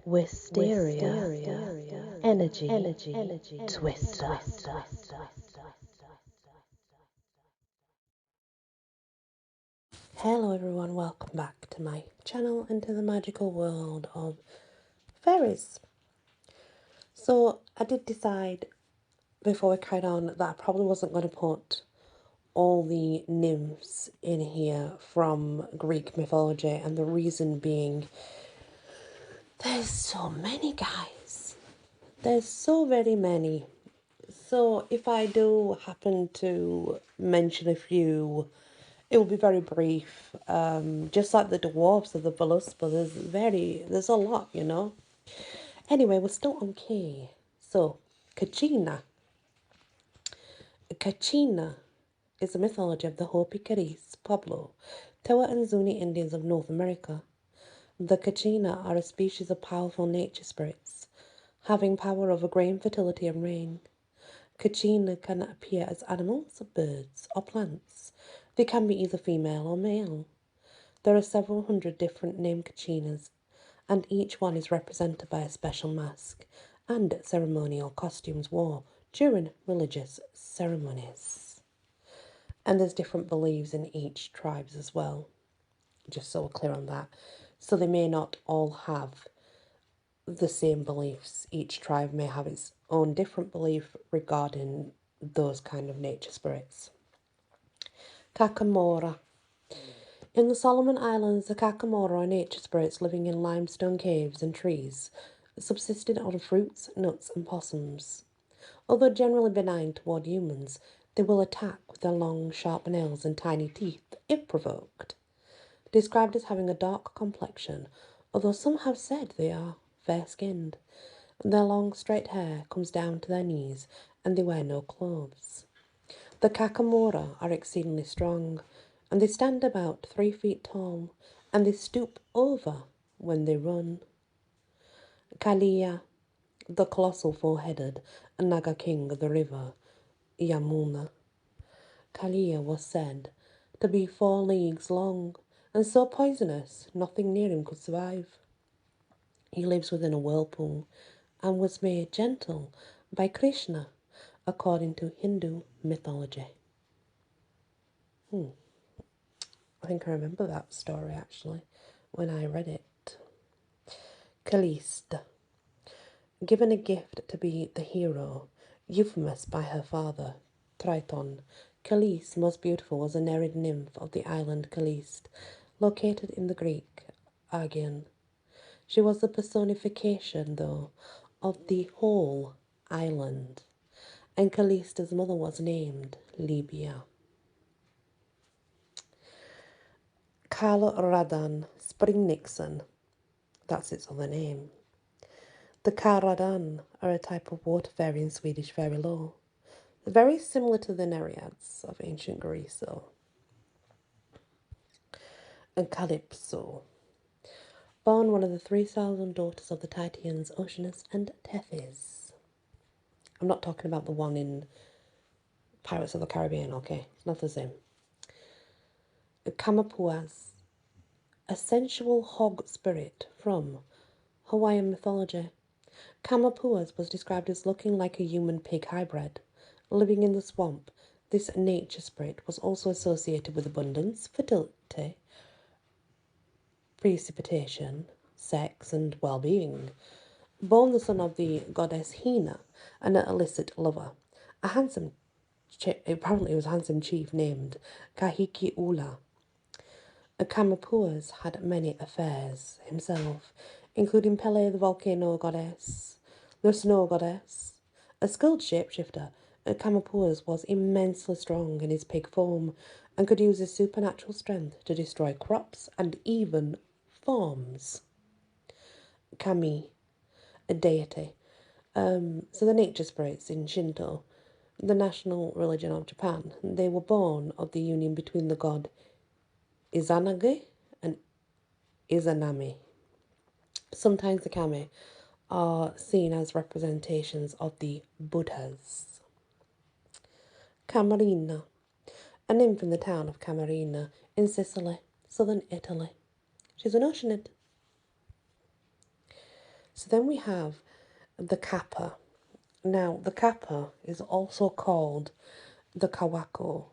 Wysteria, energy, twister. Hello everyone, welcome back to my channel and to the magical world of fairies. So I did decide before we carried on that I probably wasn't going to put all the nymphs in here from Greek mythology, and the reason being there's so many, guys. There's so very many. So if I do happen to mention a few, it will be very brief. Just like the dwarves of the Voluspa, there's a lot, you know. Anyway, we're still on K. So, Kachina. Kachina is the mythology of the Hopi, Caris, Pueblo, Tewa and Zuni Indians of North America. The Kachina are a species of powerful nature spirits, having power over grain, fertility, and rain. Kachina can appear as animals, birds, or plants. They can be either female or male. There are several hundred different named Kachinas, and each one is represented by a special mask and ceremonial costumes worn during religious ceremonies. And there's different beliefs in each tribe as well, just so we're clear on that. So they may not all have the same beliefs. Each tribe may have its own different belief regarding those kind of nature spirits. Kakamora. In the Solomon Islands, the Kakamora are nature spirits living in limestone caves and trees, subsisting on fruits, nuts, and possums. Although generally benign toward humans, they will attack with their long, sharp nails and tiny teeth if provoked. Described as having a dark complexion, although some have said they are fair-skinned. Their long, straight hair comes down to their knees, and they wear no clothes. The Kakamora are exceedingly strong, and they stand about 3 feet tall, and they stoop over when they run. Kalia, the colossal four-headed Naga king of the river Yamuna. Kalia was said to be 4 leagues long, and so poisonous nothing near him could survive. He lives within a whirlpool, and was made gentle by Krishna, according to Hindu mythology. I think I remember that story, actually, when I read it. Caliste. Given a gift to be the hero, Euphemus by her father, Triton, Caliste, most beautiful, was a nereid nymph of the island Caliste, located in the Greek Aegean. She was the personification, though, of the whole island, and Caliste's mother was named Libya. Carl Radan Spring Nixon, that's its other name. The Karadan are a type of water fairy in Swedish fairy lore. They're very similar to the Nereids of ancient Greece, though. And Calypso, born one of the 3,000 daughters of the Titans Oceanus and Tethys. I'm not talking about the one in Pirates of the Caribbean, okay? It's not the same. Kamapuas, a sensual hog spirit from Hawaiian mythology. Kamapuas was described as looking like a human-pig hybrid. Living in the swamp, this nature spirit was also associated with abundance, fertility, precipitation, sex, and well-being. Born the son of the goddess Hina, an illicit lover, apparently it was a handsome chief named Kahiki Ula. Kamapuas had many affairs himself, including Pele the volcano goddess, the snow goddess. A skilled shapeshifter, Kamapuas was immensely strong in his pig form and could use his supernatural strength to destroy crops and even farms. Kami, a deity. So the nature spirits in Shinto, the national religion of Japan, they were born of the union between the god Izanagi and Izanami. Sometimes the kami are seen as representations of the Buddhas. Camarina, a nymph in the town of Camarina in Sicily, southern Italy. She's an oceanid. So then we have the kappa. Now, the kappa is also called the kawako.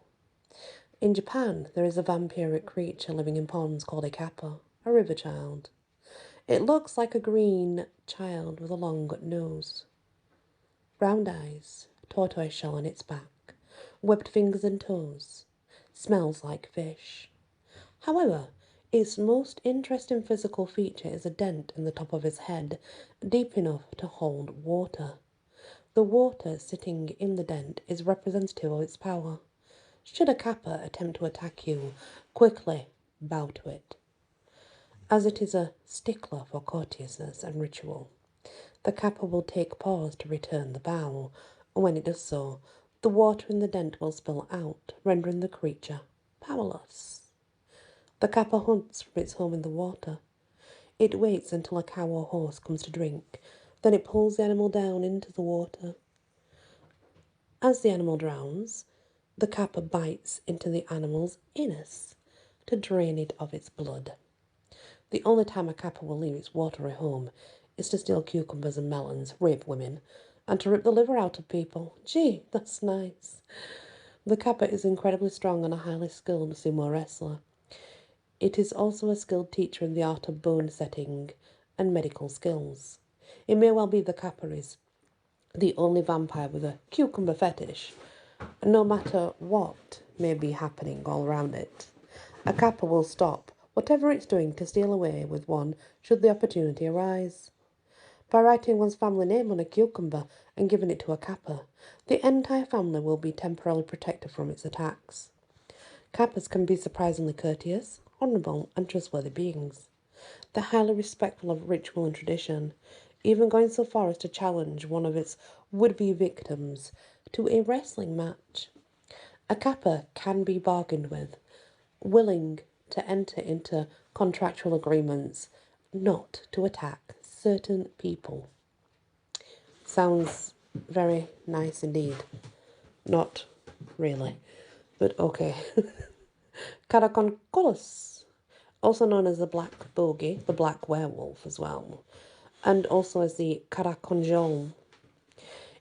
In Japan, there is a vampiric creature living in ponds called a kappa, a river child. It looks like a green child with a long nose, round eyes, tortoise shell on its back, webbed fingers and toes, smells like fish. However, its most interesting physical feature is a dent in the top of its head, deep enough to hold water. The water sitting in the dent is representative of its power. Should a kappa attempt to attack you, quickly bow to it. As it is a stickler for courteousness and ritual, the kappa will take pause to return the bow, and when it does so, the water in the dent will spill out, rendering the creature powerless. The kappa hunts from its home in the water. It waits until a cow or horse comes to drink, then it pulls the animal down into the water. As the animal drowns, the kappa bites into the animal's anus to drain it of its blood. The only time a kappa will leave its watery home is to steal cucumbers and melons, rape women, and to rip the liver out of people. Gee, that's nice. The kappa is incredibly strong and a highly skilled sumo wrestler. It is also a skilled teacher in the art of bone setting and medical skills. It may well be the kappa is the only vampire with a cucumber fetish, no matter what may be happening all around it. A kappa will stop whatever it's doing to steal away with one should the opportunity arise. By writing one's family name on a cucumber and giving it to a kappa, the entire family will be temporarily protected from its attacks. Kappas can be surprisingly courteous, honourable, and trustworthy beings. They're highly respectful of ritual and tradition, even going so far as to challenge one of its would-be victims to a wrestling match. A kappa can be bargained with, willing to enter into contractual agreements not to attack certain people. Sounds very nice indeed. Not really, but okay. Caraconchulus, also known as the black bogey, the black werewolf as well, and also as the caraconjol,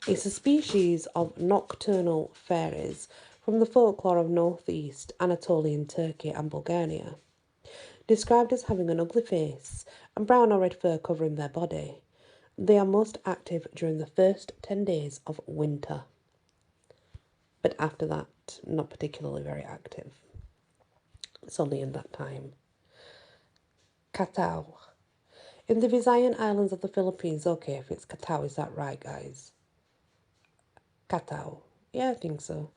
is a species of nocturnal fairies from the folklore of northeast Anatolian Turkey and Bulgaria. Described as having an ugly face and brown or red fur covering their body, they are most active during the first 10 days of winter. But after that, not particularly very active. It's only in that time. Katao. In the Visayan Islands of the Philippines, okay, if it's Katao, is that right, guys? Katao. Yeah, I think so.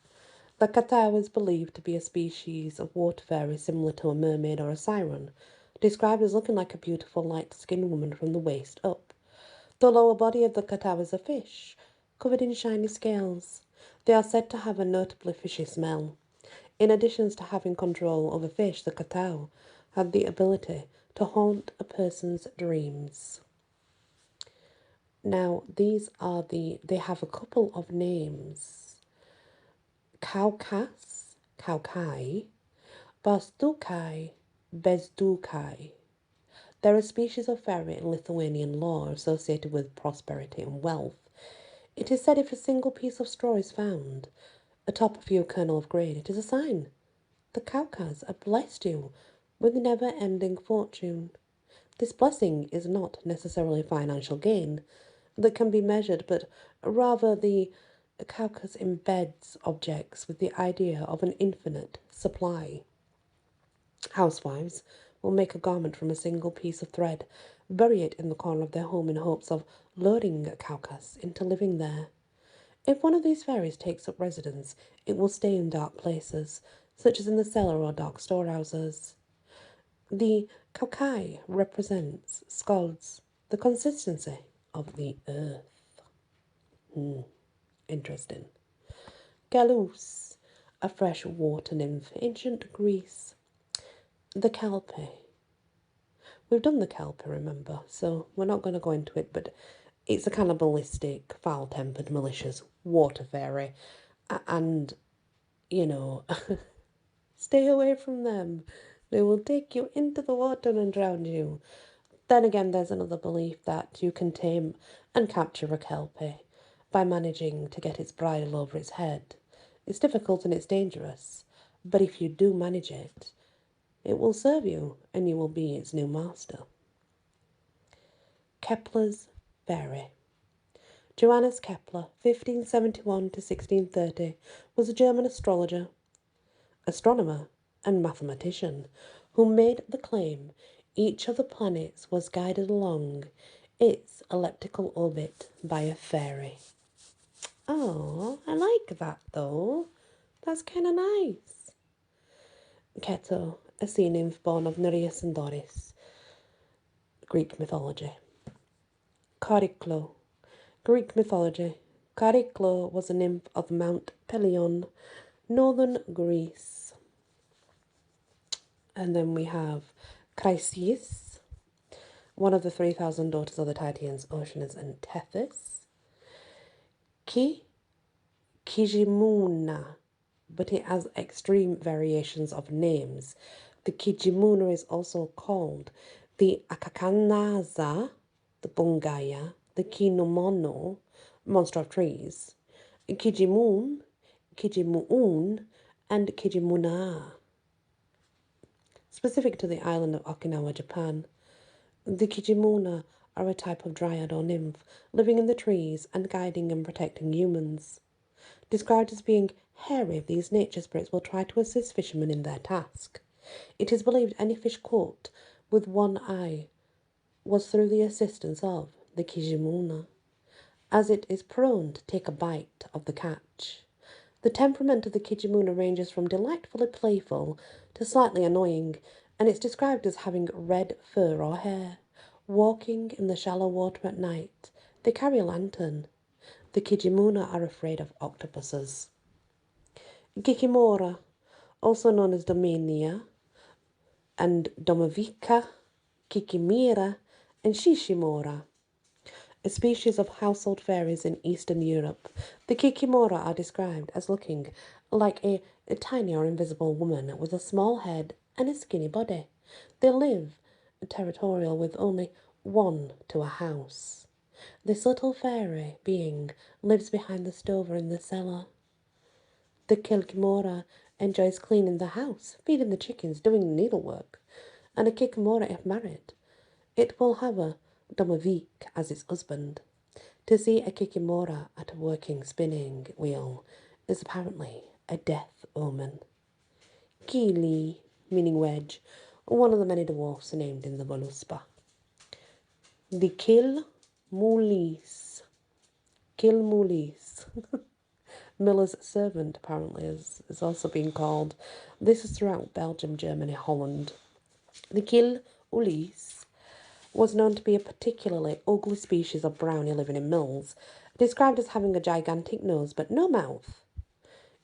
The Katao is believed to be a species of water fairy similar to a mermaid or a siren, described as looking like a beautiful light-skinned woman from the waist up. The lower body of the Katao is a fish, covered in shiny scales. They are said to have a notably fishy smell. In addition to having control over fish, the Katao had the ability to haunt a person's dreams. Now, they have a couple of names. Kaukas, Kaukai, Bastukai, Bezdukai. They're a species of fairy in Lithuanian lore associated with prosperity and wealth. It is said if a single piece of straw is found atop a few kernel of grain, it is a sign. The Kaukas have blessed you with never-ending fortune. This blessing is not necessarily financial gain that can be measured, but rather the Kaukas embeds objects with the idea of an infinite supply. Housewives will make a garment from a single piece of thread, bury it in the corner of their home in hopes of luring Kaukas into living there. If one of these fairies takes up residence, it will stay in dark places, such as in the cellar or dark storehouses. The Kaukai represents skalds, the consistency of the earth. Interesting. Galus, a fresh water nymph, ancient Greece. The Kelpie. We've done the Kelpie, remember, so we're not going to go into it, but it's a cannibalistic, foul-tempered, malicious water fairy. And, you know, stay away from them. They will take you into the water and drown you. Then again, there's another belief that you can tame and capture a kelpie by managing to get its bridle over its head. It's difficult and it's dangerous, but if you do manage it, it will serve you and you will be its new master. Kepler's Fairy. Johannes Kepler, 1571 to 1630, was a German astrologer, astronomer, and mathematician who made the claim each of the planets was guided along its elliptical orbit by a fairy. Oh, I like that though. That's kind of nice. Keto, a sea nymph born of Nereus and Doris, Greek mythology. Chariklo, Greek mythology. Chariklo was a nymph of Mount Pelion, northern Greece. And then we have Chryseis, one of the 3,000 daughters of the Titans, Oceanus and Tethys. Kijimuna, but it has extreme variations of names. The Kijimuna is also called the Akakanaza, the Bungaya, the Kinomono, monster of trees, Kijimun, Kijimuun, and Kijimuna. Specific to the island of Okinawa, Japan, the Kijimuna are a type of dryad or nymph living in the trees and guiding and protecting humans. Described as being hairy, these nature spirits will try to assist fishermen in their task. It is believed any fish caught with one eye was through the assistance of the Kijimuna, as it is prone to take a bite of the catch. The temperament of the Kijimuna ranges from delightfully playful to slightly annoying, and it's described as having red fur or hair. Walking in the shallow water at night, they carry a lantern. The Kijimuna are afraid of octopuses. Kikimora, also known as Domania and Domovica, Kikimira, and Shishimora, a species of household fairies in Eastern Europe. The Kikimora are described as looking like a tiny or invisible woman with a small head and a skinny body. They live territorial with only one to a house. This little fairy being lives behind the stove or in the cellar. The Kikimora enjoys cleaning the house, feeding the chickens, doing needlework. And a Kikimora, if married, it will have a Domovik as its husband. To see a Kikimora at a working spinning wheel is apparently a death omen. Kili, meaning wedge, one of the many dwarfs named in the Voluspa. The Kilmulis. Kilmulis. Miller's servant, apparently, is also being called. This is throughout Belgium, Germany, Holland. The Kilmulis was known to be a particularly ugly species of brownie living in mills, described as having a gigantic nose but no mouth.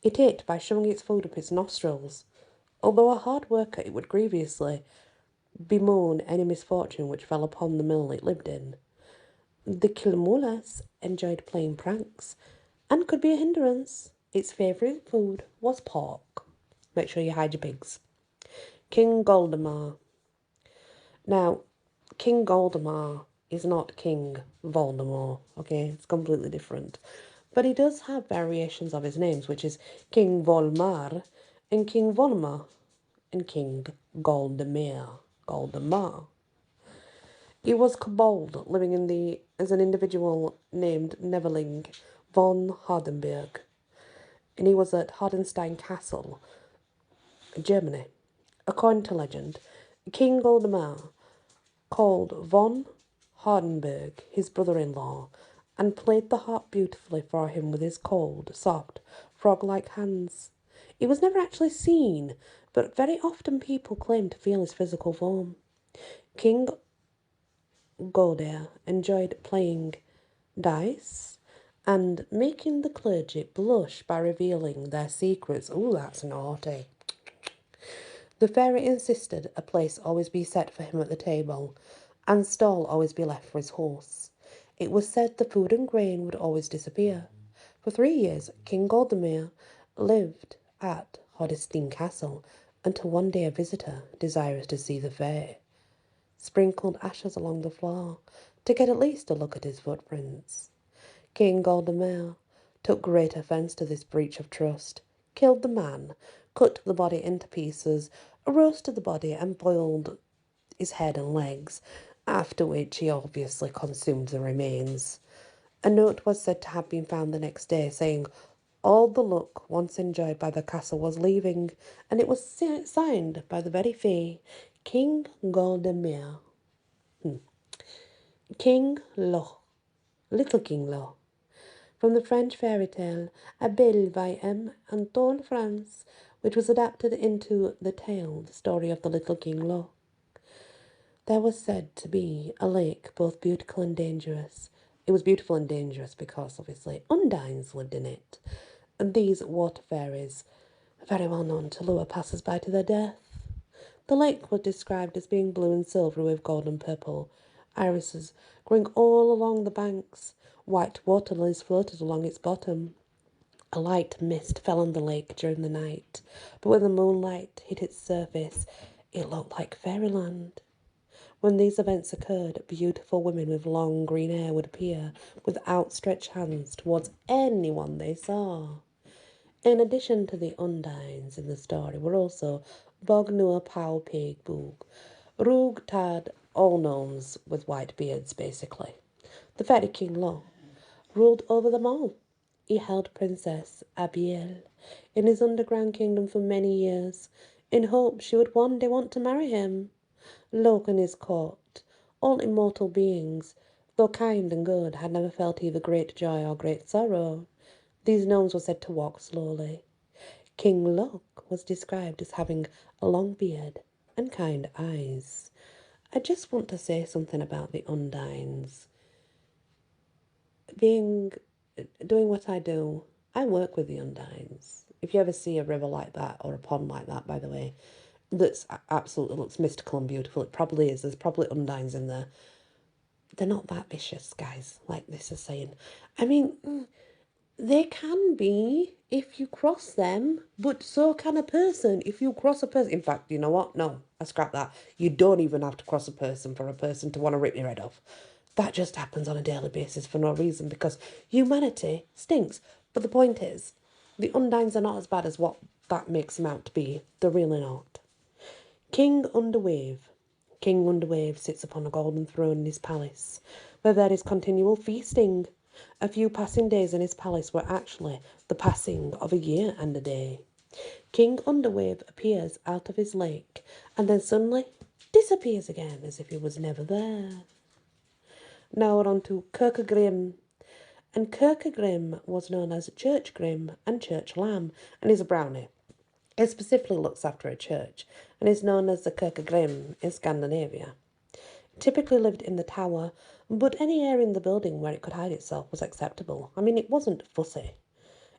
It ate by shoving its food up its nostrils. Although a hard worker, it would grievously bemoan any misfortune which fell upon the mill it lived in. The Kilmulas enjoyed playing pranks and could be a hindrance. Its favourite food was pork. Make sure you hide your pigs. King Goldemar. Now, King Goldemar is not King Voldemort, okay? It's completely different. But he does have variations of his names, which is King Volmar and King Volmar and King Goldemar. He was kobold, living as an individual named Neverling von Hardenberg, and he was at Hardenstein Castle, Germany. According to legend, King Goldemar called von Hardenberg his brother-in-law and played the harp beautifully for him with his cold, soft, frog-like hands. He was never actually seen, but very often people claim to feel his physical form. King Golder enjoyed playing dice and making the clergy blush by revealing their secrets. Ooh, that's naughty. The fairy insisted a place always be set for him at the table, and stall always be left for his horse. It was said the food and grain would always disappear. For 3 years, King Goldemar lived at Hardestein Castle until one day a visitor, desirous to see the fair, sprinkled ashes along the floor to get at least a look at his footprints. King Goldomir took great offence to this breach of trust, killed the man, cut the body into pieces, roasted the body and boiled his head and legs, after which he obviously consumed the remains. A note was said to have been found the next day saying, "All the luck once enjoyed by the castle was leaving," and it was signed by the very fey, King Goldomir. King Loch, Little King Loch. From the French fairy tale A Belle by M. Antoine France, which was adapted into the tale, The Story of the Little King Loch. There was said to be a lake both beautiful and dangerous. It was beautiful and dangerous because, obviously, undines lived in it. And these water fairies are very well known to lure passers-by to their death. The lake was described as being blue and silver with gold and purple irises growing all along the banks. White water lilies floated along its bottom. A light mist fell on the lake during the night, but when the moonlight hit its surface, it looked like fairyland. When these events occurred, beautiful women with long green hair would appear with outstretched hands towards anyone they saw. In addition to the undines in the story were also Bog Nua Pow Pig Boog, Rug Tad, all gnomes with white beards basically. The fairy king Lo ruled over them all. He held Princess Abiel in his underground kingdom for many years, in hope she would one day want to marry him. Loke and his court, all immortal beings, though kind and good, had never felt either great joy or great sorrow. These gnomes were said to walk slowly. King Loke was described as having a long beard and kind eyes. I just want to say something about the Undines. Doing what I do, I work with the Undines. If you ever see a river like that, or a pond like that, by the way, that's absolutely looks mystical and beautiful, it probably is. There's probably Undines in there. They're not that vicious, guys, like this is saying. I mean, they can be if you cross them, but so can a person if you cross a person. In fact, you know what? No, I scrap that. You don't even have to cross a person for a person to want to rip your head off. That just happens on a daily basis for no reason because humanity stinks. But the point is, the Undines are not as bad as what that makes them out to be. They're really not. King Underwave. King Underwave sits upon a golden throne in his palace, where there is continual feasting. A few passing days in his palace were actually the passing of a year and a day. King Underwave appears out of his lake, and then suddenly disappears again as if he was never there. Now we're on to Kirkegrim. And Kirkegrim was known as Church Grim and Church Lamb, and is a brownie. It specifically looks after a church, and is known as the Kirkegrim in Scandinavia. It typically lived in the tower, but any area in the building where it could hide itself was acceptable. I mean, it wasn't fussy.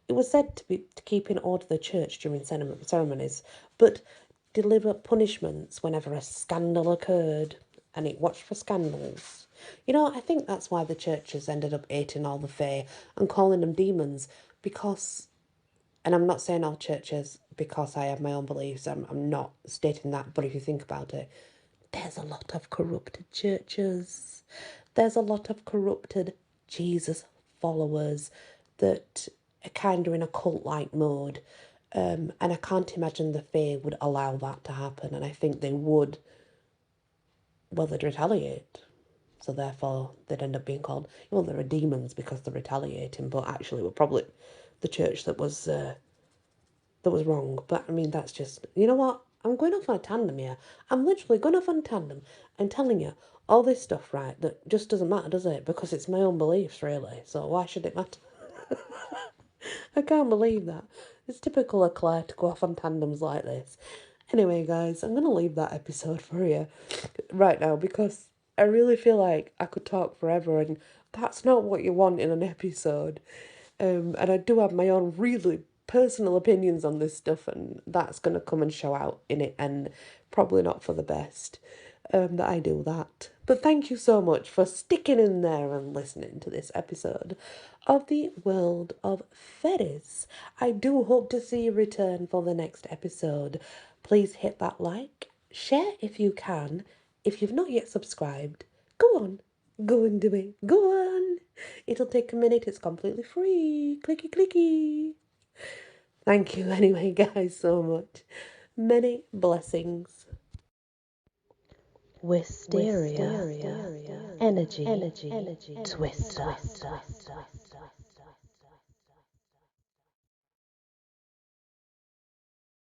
It was said to keep in order the church during ceremonies, but deliver punishments whenever a scandal occurred, and it watched for scandals. You know, I think that's why the churches ended up hating all the fae and calling them demons, because, and I'm not saying all churches because I have my own beliefs, I'm not stating that, but if you think about it, there's a lot of corrupted churches. There's a lot of corrupted Jesus followers that are kind of in a cult-like mode. And I can't imagine the fae would allow that to happen. And I think they would, well, they'd retaliate. So therefore, they'd end up being called, well, there are demons because they're retaliating. But actually, we're probably the church that was wrong. But I mean, that's just, you know what? I'm going off on a tandem here. I'm literally going off on a tandem and telling you all this stuff, right, that just doesn't matter, does it? Because it's my own beliefs, really. So why should it matter? I can't believe that. It's typical of Claire to go off on tandems like this. Anyway, guys, I'm going to leave that episode for you right now because I really feel like I could talk forever and that's not what you want in an episode. And I do have my own really personal opinions on this stuff, and that's going to come and show out in it, and probably not for the best that I do that. But thank you so much for sticking in there and listening to this episode of the World of Faries. I do hope to see you return for the next episode. Please hit that like, share if you can. If you've not yet subscribed, go on. Go and do it. Go on. It'll take a minute. It's completely free. Clicky, clicky. Thank you anyway, guys, so much. Many blessings. Wysteria. Energy. Twister.